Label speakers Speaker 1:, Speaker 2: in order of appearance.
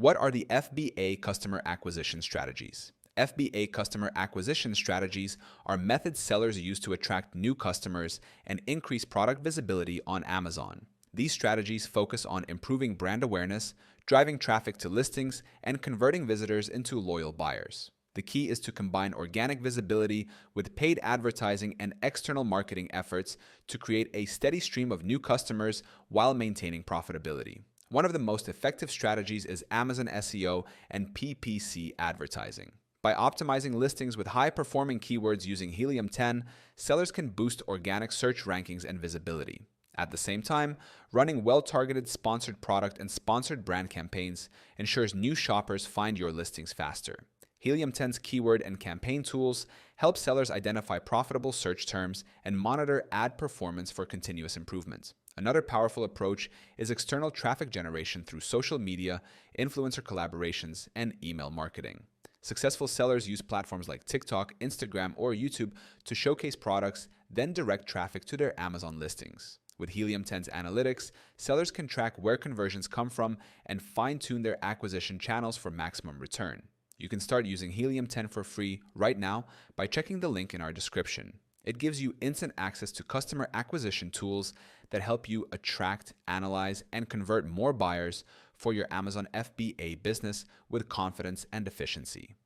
Speaker 1: What are the FBA customer acquisition strategies? FBA customer acquisition strategies are methods sellers use to attract new customers and increase product visibility on Amazon. These strategies focus on improving brand awareness, driving traffic to listings, and converting visitors into loyal buyers. The key is to combine organic visibility with paid advertising and external marketing efforts to create a steady stream of new customers while maintaining profitability. One of the most effective strategies is Amazon SEO and PPC advertising. By optimizing listings with high-performing keywords using Helium 10, sellers can boost organic search rankings and visibility. At the same time, running well-targeted sponsored product and sponsored brand campaigns ensures new shoppers find your listings faster. Helium 10's keyword and campaign tools help sellers identify profitable search terms and monitor ad performance for continuous improvement. Another powerful approach is external traffic generation through social media, influencer collaborations, and email marketing. Successful sellers use platforms like TikTok, Instagram, or YouTube to showcase products, then direct traffic to their Amazon listings. With Helium 10's analytics, sellers can track where conversions come from and fine-tune their acquisition channels for maximum return. You can start using Helium 10 for free right now by checking the link in our description. It gives you instant access to customer acquisition tools that help you attract, analyze, and convert more buyers for your Amazon FBA business with confidence and efficiency.